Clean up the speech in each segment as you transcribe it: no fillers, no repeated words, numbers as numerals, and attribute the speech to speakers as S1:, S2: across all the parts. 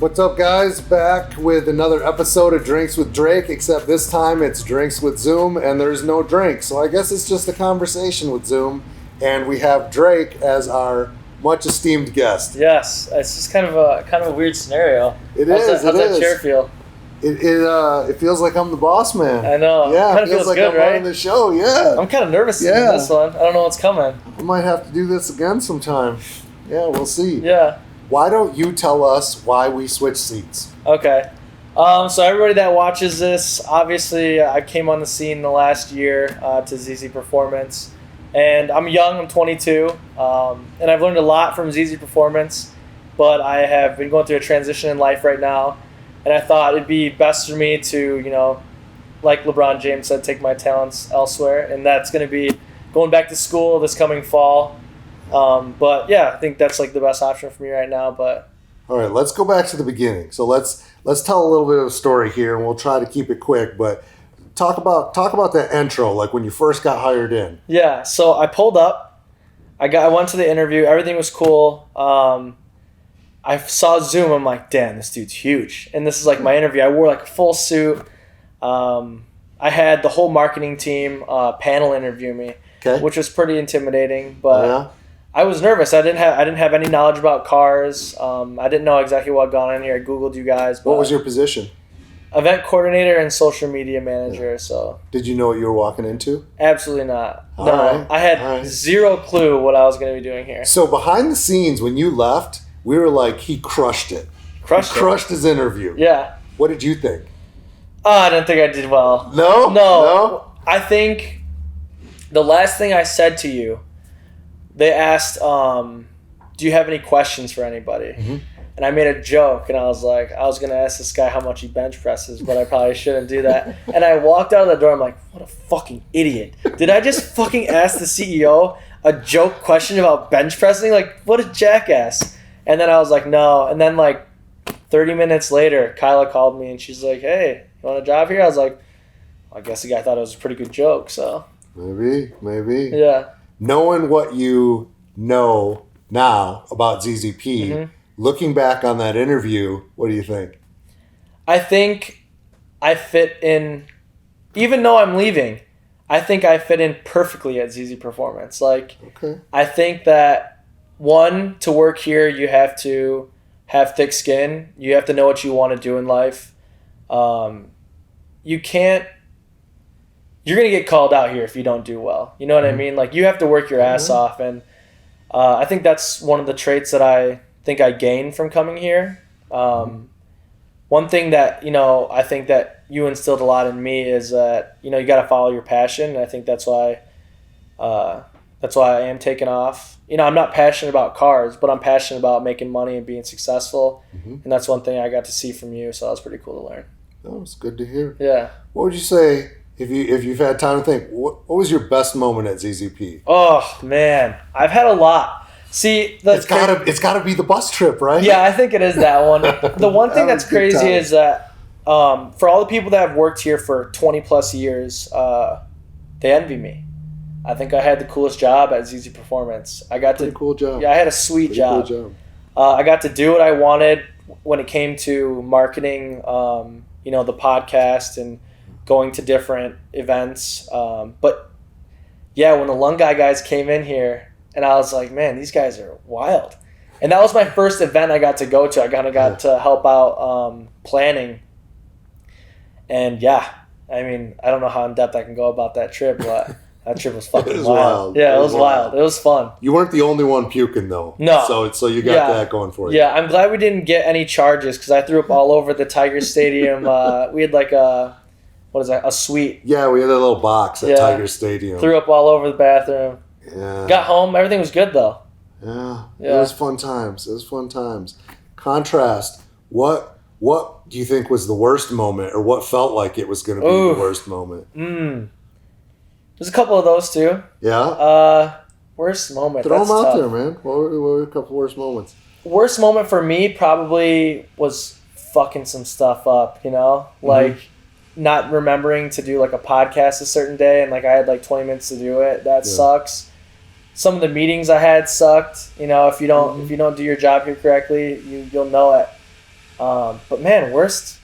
S1: What's up, guys? Back with another episode of Drinks with Drake, except this time it's Drinks with Zoom, and there's no drink. So I guess it's just a conversation with Zoom, and we have Drake as our much esteemed guest.
S2: Yes, it's just kind of a weird scenario.
S1: How's
S2: that chair feel?
S1: It feels like I'm the boss man.
S2: I know.
S1: Yeah,
S2: it feels
S1: like
S2: good,
S1: I'm
S2: right?
S1: running the show. Yeah.
S2: I'm kind of nervous in this one. I don't know what's coming.
S1: I might have to do this again sometime. Yeah, we'll see.
S2: Yeah.
S1: Why don't you tell us why we switched seats?
S2: Okay. So everybody that watches this, obviously I came on the scene the last year to ZZPerformance. And I'm young, I'm 22. And I've learned a lot from ZZPerformance. But I have been going through a transition in life right now. And I thought it'd be best for me to, like LeBron James said, take my talents elsewhere. And that's going to be going back to school this coming fall. But yeah, I think that's like the best option for me right now. But
S1: all right, let's go back to the beginning. So let's tell a little bit of a story here, and we'll try to keep it quick. But talk about that intro, like when you first got hired in.
S2: Yeah, so I pulled up. I went to the interview. Everything was cool. I saw Zoom. I'm like, damn, this dude's huge. And this is like my interview. I wore like a full suit. I had the whole marketing team panel interview me, which was pretty intimidating. But I was nervous. I didn't have any knowledge about cars. I didn't know exactly what had gone on here. I Googled you guys.
S1: What was your position?
S2: Event coordinator and social media manager. Yeah. So
S1: did you know what you were walking into?
S2: Absolutely not.
S1: All
S2: no,
S1: right.
S2: I had zero clue what I was going to be doing here.
S1: So behind the scenes, when you left, we were like, he crushed it. Crushed his interview.
S2: Yeah.
S1: What did you think?
S2: I didn't think I did well.
S1: No.
S2: I think the last thing I said to you, they asked, do you have any questions for anybody? Mm-hmm. And I made a joke, and I was like, I was going to ask this guy how much he bench presses, but I probably shouldn't do that. And I walked out of the door, I'm like, what a fucking idiot. Did I just fucking ask the CEO a joke question about bench pressing? Like, what a jackass. And then I was like, no. And then like 30 minutes later, Kyla called me, and she's like, hey, you want a job here? I was like, I guess the guy thought it was a pretty good joke, so.
S1: Maybe.
S2: Yeah.
S1: Knowing what you know now about ZZP, mm-hmm. Looking back on that interview, what do you think?
S2: I think I fit in, even though I'm leaving, I think I fit in perfectly at ZZPerformance. Like, I think that, one, to work here, you have to have thick skin. You have to know what you want to do in life. You can't, you're going to get called out here if you don't do well. You know what I mean? Like, you have to work your ass off. And I think that's one of the traits that I think I gained from coming here. One thing that, I think that you instilled a lot in me is that, you got to follow your passion. And I think that's why I am taking off. I'm not passionate about cars, but I'm passionate about making money and being successful. Mm-hmm. And that's one thing I got to see from you. So that was pretty cool to learn.
S1: Oh, it's good to hear.
S2: Yeah.
S1: What would you say, if you've had time to think, what was your best moment at ZZP?
S2: Oh, man. I've had a lot. See,
S1: it's gotta be the bus trip, right?
S2: Yeah, I think it is that one. The one thing that's crazy is that for all the people that have worked here for 20 plus years, they envy me. I think I had the coolest job at ZZPerformance.
S1: Cool job.
S2: Yeah, I had a sweet job.
S1: Cool job.
S2: I got to do what I wanted when it came to marketing, the podcast and going to different events. But yeah, when the Lung guys came in here, and I was like, man, these guys are wild. And that was my first event I got to go to. I kind of got to help out planning. And yeah, I mean, I don't know how in depth I can go about that trip, but that trip was fucking wild. Yeah, it was wild. It was fun.
S1: You weren't the only one puking though.
S2: No.
S1: So you got that going for you.
S2: Yeah, I'm glad we didn't get any charges because I threw up all over the Tiger Stadium. We had like a suite.
S1: Yeah, we had a little box at Tiger Stadium.
S2: Threw up all over the bathroom.
S1: Yeah.
S2: Got home. Everything was good though.
S1: Yeah. It was fun times. Contrast. What do you think was the worst moment, or what felt like it was going to be the worst moment?
S2: There's a couple of those too.
S1: Yeah.
S2: Worst moment.
S1: Throw
S2: them
S1: out
S2: tough.
S1: there, man. What were a couple worst moments?
S2: Worst moment for me probably was fucking some stuff up. Like not remembering to do like a podcast a certain day, and like I had like 20 minutes to do it. That sucks. Some of the meetings I had sucked. If you don't do your job here correctly, you'll know it. But man, worst.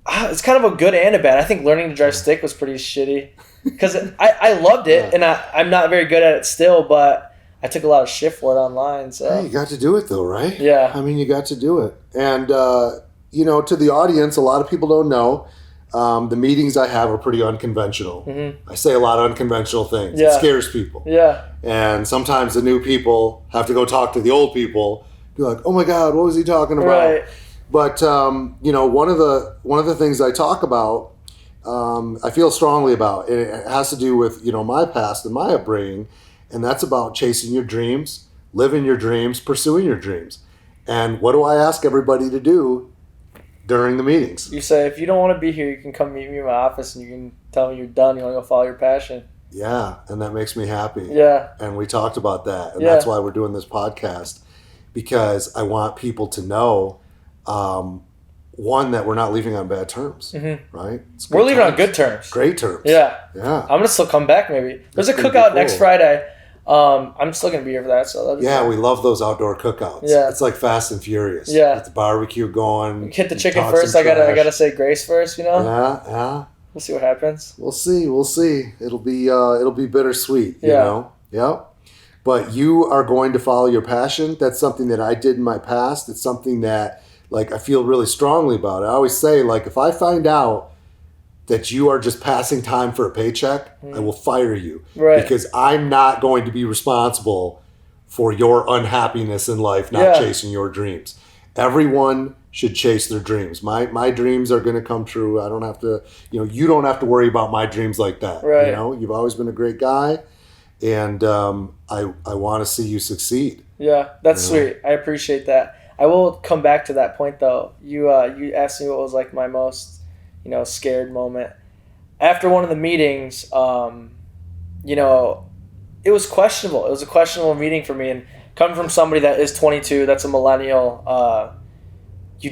S2: It's kind of a good and a bad. I think learning to drive stick was pretty shitty because I loved it, and I'm not very good at it still, but I took a lot of shit for it online. So
S1: hey, you got to do it though, right?
S2: Yeah.
S1: I mean, you got to do it. And, to the audience, a lot of people don't know, the meetings I have are pretty unconventional. Mm-hmm. I say a lot of unconventional things. Yeah. It scares people. Yeah. And sometimes the new people have to go talk to the old people, be like, oh my God, what was he talking about? Right. But one of the things I talk about, I feel strongly about, and it has to do with my past and my upbringing, and that's about chasing your dreams, living your dreams, pursuing your dreams. And what do I ask everybody to do during the meetings?
S2: You say, if you don't want to be here, you can come meet me in my office, and you can tell me you're done. You want to go follow your passion.
S1: Yeah, and that makes me happy.
S2: Yeah,
S1: and we talked about that, and that's why we're doing this podcast, because I want people to know. One, that we're not leaving on bad terms, right?
S2: We're leaving on good terms.
S1: Great terms.
S2: Yeah.
S1: Yeah.
S2: I'm going to still come back maybe. There's a cookout next Friday. I'm still going to be here for that. So
S1: we love those outdoor cookouts. Yeah. It's like Fast and Furious.
S2: Yeah.
S1: Get the barbecue going.
S2: Hit the chicken first. I gotta say grace first,
S1: Yeah.
S2: We'll see what happens.
S1: We'll see. It'll be bittersweet, you know? Yeah. But you are going to follow your passion. That's something that I did in my past. It's something that I feel really strongly about. I always say, if I find out that you are just passing time for a paycheck, I will fire you. Right. Because I'm not going to be responsible for your unhappiness in life, not chasing your dreams. Everyone should chase their dreams. My dreams are going to come true. I don't have to, you don't have to worry about my dreams like that. Right. You've always been a great guy, and I want to see you succeed.
S2: Yeah, that's sweet. I appreciate that. I will come back to that point though. You asked me what was my most, scared moment. After one of the meetings, it was questionable. It was a questionable meeting for me, and coming from somebody that is 22, that's a millennial, I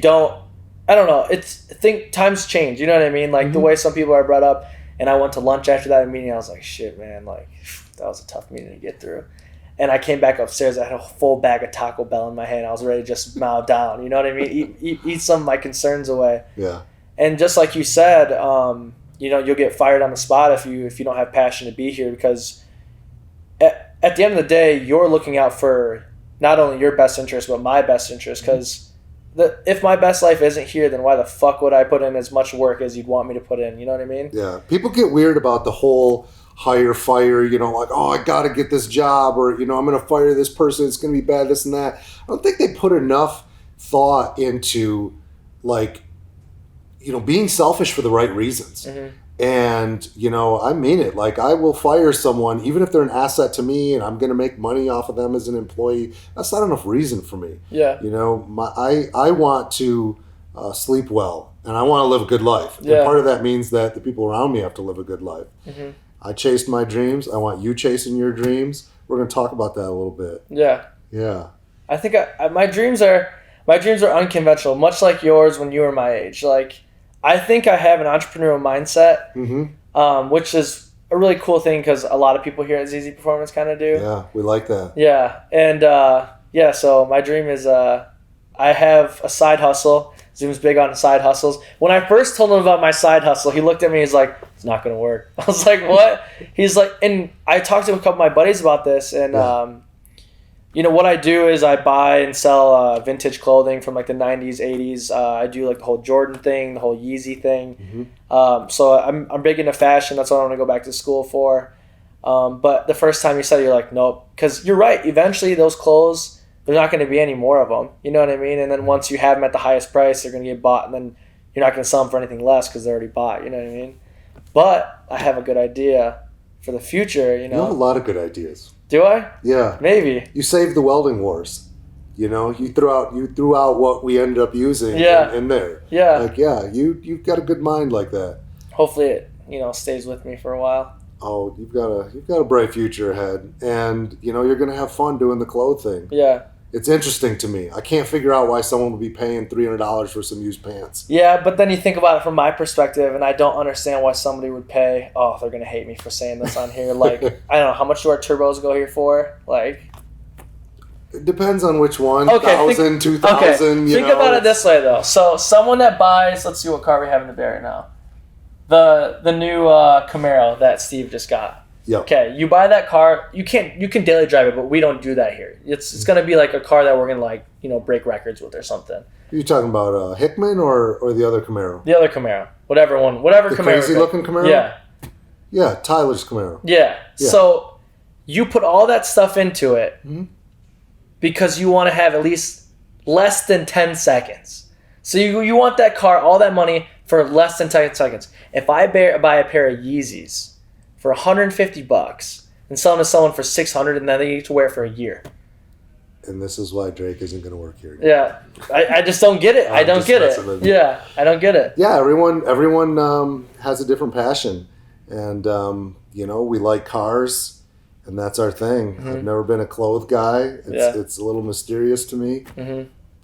S2: don't know. I think times change. You know what I mean? The way some people are brought up. And I went to lunch after that meeting. I was like, shit, man, that was a tough meeting to get through. And I came back upstairs. I had a full bag of Taco Bell in my hand. I was ready to just mow down. You know what I mean? Eat some of my concerns away.
S1: Yeah.
S2: And just like you said, you'll get fired on the spot if you don't have passion to be here, because at the end of the day, you're looking out for not only your best interest but my best interest. Because if my best life isn't here, then why the fuck would I put in as much work as you'd want me to put in? You know what I mean?
S1: Yeah. People get weird about the whole hire, fire, I got to get this job, or, I'm going to fire this person. It's going to be bad, this and that. I don't think they put enough thought into, being selfish for the right reasons. Mm-hmm. And, I mean it. I will fire someone, even if they're an asset to me and I'm going to make money off of them as an employee. That's not enough reason for me. Yeah. I want to sleep well, and I want to live a good life. Yeah. And part of that means that the people around me have to live a good life. Mm-hmm. I chased my dreams. I want you chasing your dreams. We're going to talk about that a little bit. Yeah. Yeah.
S2: I think my dreams are unconventional, much like yours when you were my age. I think I have an entrepreneurial mindset, which is a really cool thing because a lot of people here at ZZPerformance kind of do.
S1: Yeah, we like that.
S2: Yeah. And so my dream is I have a side hustle. Zoom's big on side hustles. When I first told him about my side hustle, he looked at me, he's like, it's not going to work. I was like, what? He's like, and I talked to a couple of my buddies about this, and what I do is I buy and sell vintage clothing from the 90s, 80s. I do the whole Jordan thing, the whole Yeezy thing. Mm-hmm. So I'm big into fashion. That's what I want to go back to school for. But the first time you said it, you're like, nope. Because you're right. Eventually those clothes, there's not going to be any more of them. You know what I mean? And then once you have them at the highest price, they're going to get bought, and then you're not going to sell them for anything less because they're already bought. You know what I mean? But I have a good idea for the future. You
S1: have a lot of good ideas.
S2: Do I?
S1: Yeah.
S2: Maybe.
S1: You saved the welding wars. You threw out what we ended up using in there. Yeah. You've got a good mind like that.
S2: Hopefully it, stays with me for a while.
S1: Oh, you've got a bright future ahead, and you're going to have fun doing the clothes thing. Yeah. It's interesting to me. I can't figure out why someone would be paying $300 for some used pants.
S2: Yeah, but then you think about it from my perspective, and I don't understand why somebody would pay. Oh, they're gonna hate me for saying this on here. I don't know, how much do our turbos go here for?
S1: It depends on which one.
S2: Okay,
S1: 1,000, 2,000.
S2: Okay, think about it this way though. So someone that buys, let's see what car we have in the bay right now. The new Camaro that Steve just got.
S1: Yep.
S2: Okay, you buy that car. You can daily drive it, but we don't do that here. It's gonna be like a car that we're gonna like break records with or something.
S1: Are you talking about Hickman or the other Camaro?
S2: The other Camaro, whatever
S1: the
S2: Camaro.
S1: Crazy looking Camaro.
S2: Yeah.
S1: Yeah, Tyler's Camaro.
S2: Yeah. So you put all that stuff into it because you want to have at least less than 10 seconds. So you want that car, all that money for less than 10 seconds. If I buy a pair of Yeezys for $150 and sell them to someone for $600 and then they need to wear it for a year.
S1: And this is why Drake isn't going to work here.
S2: Yeah. I just don't get it. I don't get it. Yeah. I don't get it.
S1: Yeah. Everyone has a different passion. And, we like cars. And that's our thing. I've never been a clothes guy. It's a little mysterious to me,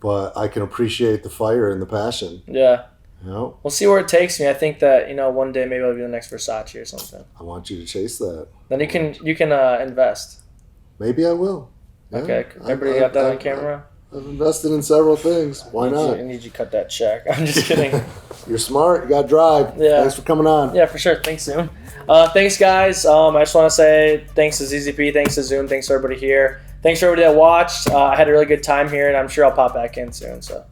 S1: but I can appreciate the fire and the passion.
S2: Yeah.
S1: We'll
S2: see where it takes me. I think that one day maybe I'll be the next Versace or something.
S1: I want you to chase that.
S2: Then you can invest.
S1: Maybe I will. Yeah.
S2: Okay. Everybody got that on camera?
S1: I've invested in several things. Why not?
S2: I need you to cut that check. I'm just kidding.
S1: You're smart. You got drive.
S2: Yeah.
S1: Thanks for coming on.
S2: Yeah, for sure. Thanks, Zoom. Thanks, guys. I just want to say thanks to ZZP, thanks to Zoom, thanks to everybody here. Thanks for everybody that watched. I had a really good time here, and I'm sure I'll pop back in soon. So.